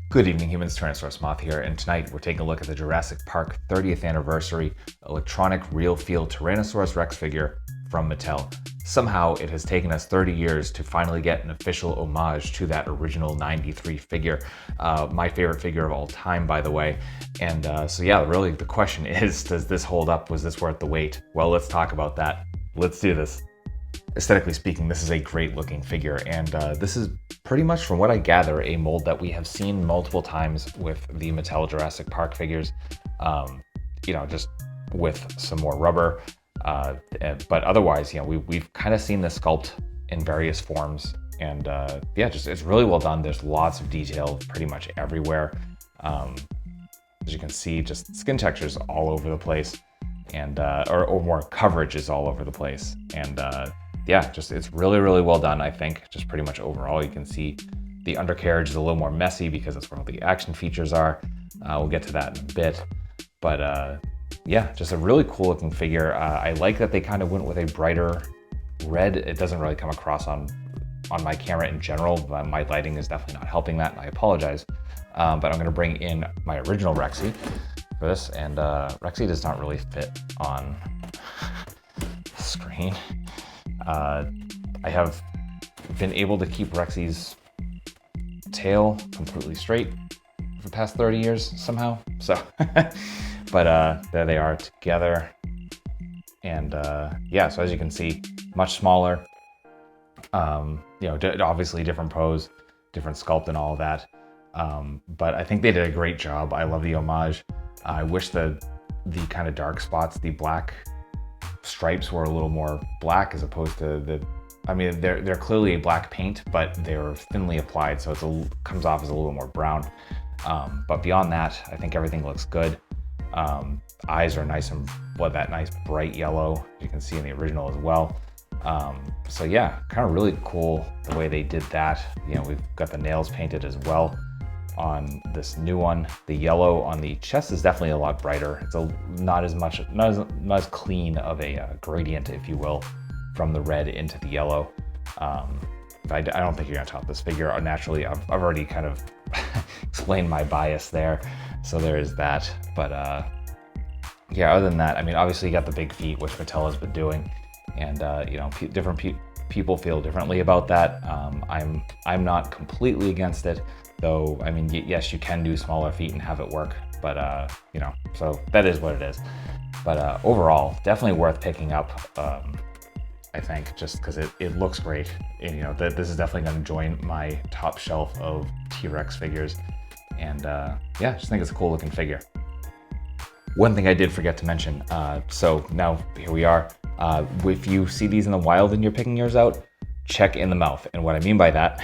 Good evening, humans. Tyrannosaurus Moth here, and tonight we're taking a look at the Jurassic Park 30th anniversary electronic real feel Tyrannosaurus Rex figure from Mattel. Somehow it has taken us 30 years to finally get an official homage to that original 93 figure. My favorite figure of all time, by the way. And so yeah, really the question is, does this hold up? Was this worth the wait? Well, let's talk about that. Let's do this. Aesthetically speaking, this is a great looking figure, and this is pretty much, from what I gather, a mold that we have seen multiple times with the Mattel Jurassic Park figures, just with some more rubber. But otherwise, we've kind of seen the sculpt in various forms, and it's really well done. There's lots of detail pretty much everywhere. As you can see, just skin textures all over the place, and or more coverage is all over the place, and it's really, really well done, I think. Just pretty much overall, you can see the undercarriage is a little more messy because that's where all the action features are. We'll get to that in a bit. But just a really cool looking figure. I like that they kind of went with a brighter red. It doesn't really come across on my camera in general. My lighting is definitely not helping that, and I apologize. But I'm going to bring in my original Rexy for this, and Rexy does not really fit on the screen. I have been able to keep Rexy's tail completely straight for the past 30 years somehow. So, but there they are together. And so as you can see, much smaller. Obviously different pose, different sculpt and all of that. But I think they did a great job. I love the homage. I wish the kind of dark spots, the black stripes were a little more black as opposed to they're clearly a black paint, but they're thinly applied, so it comes off as a little more brown. But beyond that, I think everything looks good. Eyes are nice and that nice bright yellow, you can see in the original as well. Kind of really cool the way they did that. We've got the nails painted as well on this new one. The yellow on the chest is definitely a lot brighter. It's not as clean of a gradient, if you will, from the red into the yellow. I don't think you're gonna top this figure. Naturally, I've already kind of explained my bias there, so there is that. But other than that, obviously you got the big feet, which Mattel has been doing, and different people feel differently about that. I'm not completely against it, though. Yes, you can do smaller feet and have it work, but so that is what it is. But overall, definitely worth picking up. I think just because it looks great, and this is definitely going to join my top shelf of T-Rex figures, and just think it's a cool looking figure. One thing I did forget to mention, so now here we are. If you see these in the wild and you're picking yours out, check in the mouth. And what I mean by that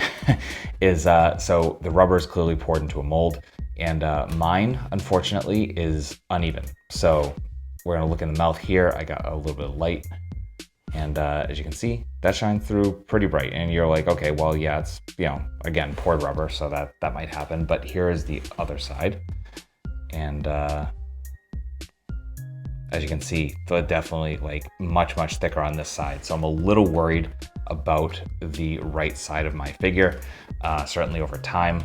is, so the rubber is clearly poured into a mold, and mine, unfortunately, is uneven. So we're gonna look in the mouth here. I got a little bit of light, and as you can see, that shines through pretty bright. And you're like, okay, well, yeah, it's, again, poured rubber, so that might happen. But here is the other side. And as you can see, definitely much thicker on this side. So I'm a little worried about the right side of my figure, certainly over time.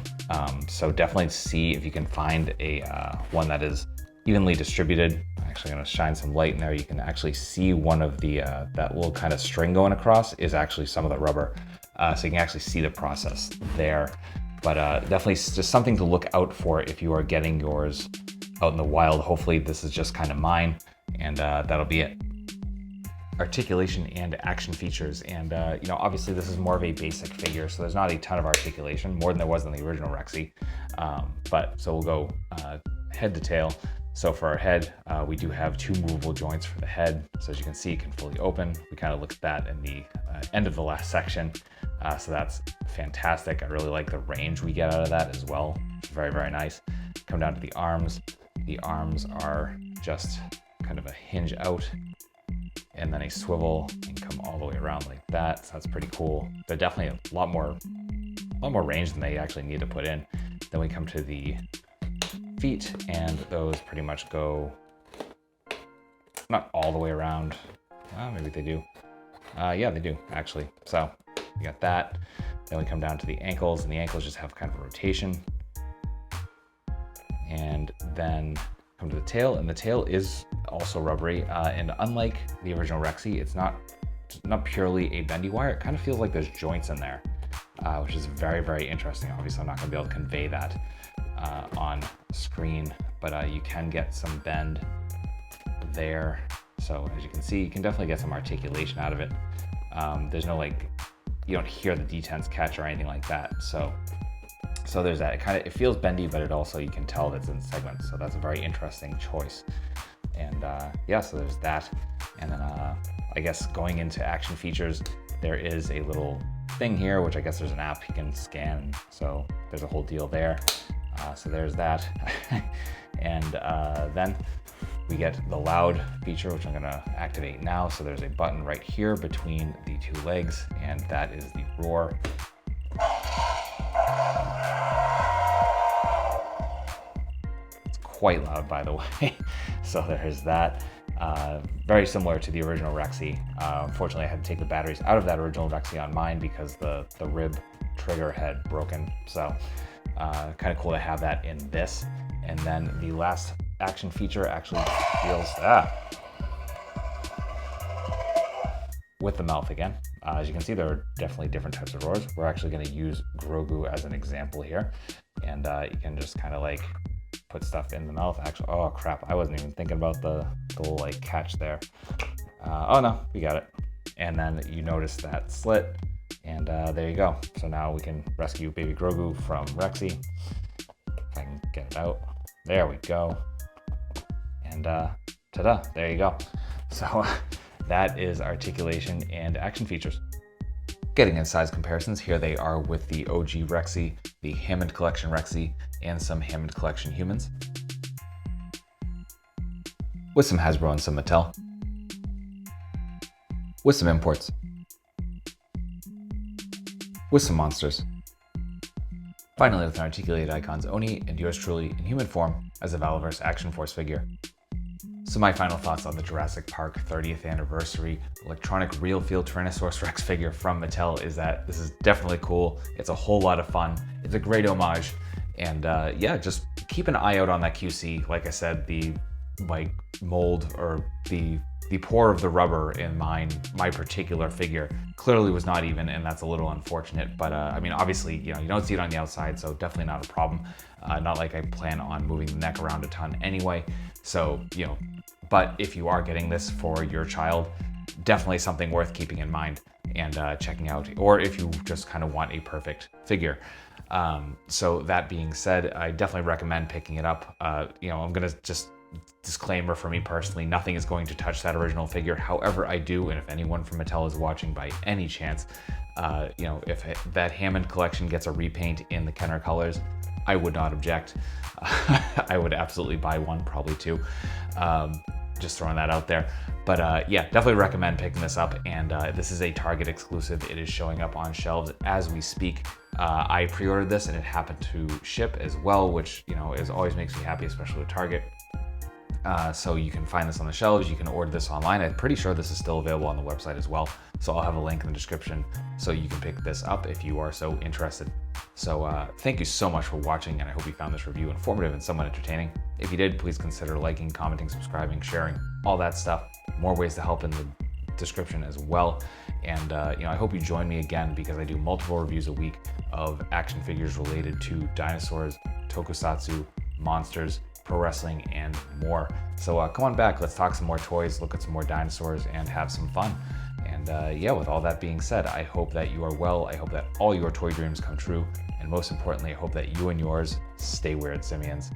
So definitely see if you can find a one that is evenly distributed. I'm actually gonna shine some light in there. You can actually see one of the, that little kind of string going across is actually some of the rubber. So you can actually see the process there. But definitely just something to look out for if you are getting yours out in the wild. Hopefully this is just kind of mine, and that'll be it. Articulation and action features, and obviously this is more of a basic figure, so there's not a ton of articulation, more than there was in the original Rexy. But so we'll go head to tail. So for our head, we do have two movable joints for the head. So as you can see, it can fully open. We kind of looked at that in the end of the last section. So that's fantastic. I really like the range we get out of that as well. It's very, very nice. Come down to the arms. The arms are just kind of a hinge out, and then a swivel and come all the way around like that. So that's pretty cool. They're definitely a lot more range than they actually need to put in. Then we come to the feet, and those pretty much go not all the way around. Well, maybe they do. Yeah, they do actually. So you got that. Then we come down to the ankles, and the ankles just have kind of a rotation. and then come to the tail, and the tail is also rubbery. And unlike the original Rexy, it's not purely a bendy wire. It kind of feels like there's joints in there, which is very, very interesting. Obviously, I'm not going to be able to convey that on screen, but you can get some bend there. So as you can see, you can definitely get some articulation out of it. There's no like, you don't hear the detents catch or anything like that. So there's that. It feels bendy, but it also, you can tell that's in segments. So that's a very interesting choice. And yeah, so there's that. And then I guess going into action features, there is a little thing here, which I guess there's an app you can scan. So there's a whole deal there. So there's that. And then we get the loud feature, which I'm gonna activate now. So there's a button right here between the two legs, and that is the roar. It's quite loud, by the way. So there's that. Very similar to the original Rexy. Unfortunately, I had to take the batteries out of that original Rexy on mine because the rib trigger had broken. So kind of cool to have that in this. And then the last action feature actually deals with the mouth again. As you can see, there are definitely different types of roars. We're actually going to use Grogu as an example here. And you can just kind of like put stuff in the mouth. Actually, oh crap, I wasn't even thinking about the little like catch there. Oh no, we got it. And then you notice that slit, and there you go. So now we can rescue baby Grogu from Rexy. If I can get it out. There we go. And ta-da, there you go. So that is articulation and action features. Getting in size comparisons, here they are with the OG Rexy, the Hammond Collection Rexy, and some Hammond Collection humans. With some Hasbro and some Mattel. With some imports. With some monsters. Finally, with an articulated icons Oni and yours truly in human form as a Valorverse Action Force figure. So my final thoughts on the Jurassic Park 30th anniversary electronic real feel Tyrannosaurus Rex figure from Mattel is that this is definitely cool. It's a whole lot of fun. It's a great homage. And yeah, just keep an eye out on that QC. Like I said, the like mold or the pour of the rubber in my particular figure clearly was not even, and that's a little unfortunate. But I mean, obviously, you don't see it on the outside, so definitely not a problem. Not like I plan on moving the neck around a ton anyway. So, but if you are getting this for your child, definitely something worth keeping in mind and checking out, or if you just kind of want a perfect figure. So that being said, I definitely recommend picking it up. I'm gonna just disclaimer for me personally, nothing is going to touch that original figure. However, I do, and if anyone from Mattel is watching by any chance, if that Hammond collection gets a repaint in the Kenner colors, I would not object. I would absolutely buy one, probably two. Just throwing that out there. But yeah, definitely recommend picking this up. And this is a Target exclusive. It is showing up on shelves as we speak. I pre-ordered this and it happened to ship as well, which always makes me happy, especially with Target. So you can find this on the shelves. You can order this online. I'm pretty sure this is still available on the website as well. So I'll have a link in the description so you can pick this up if you are so interested. So thank you so much for watching, and I hope you found this review informative and somewhat entertaining. If you did, please consider liking, commenting, subscribing, sharing, all that stuff. More ways to help in the description as well. And I hope you join me again, because I do multiple reviews a week of action figures related to dinosaurs, tokusatsu, monsters, pro wrestling, and more. So come on back, let's talk some more toys, look at some more dinosaurs, and have some fun. And yeah, with all that being said, I hope that you are well. I hope that all your toy dreams come true. And most importantly, I hope that you and yours stay weird, simians.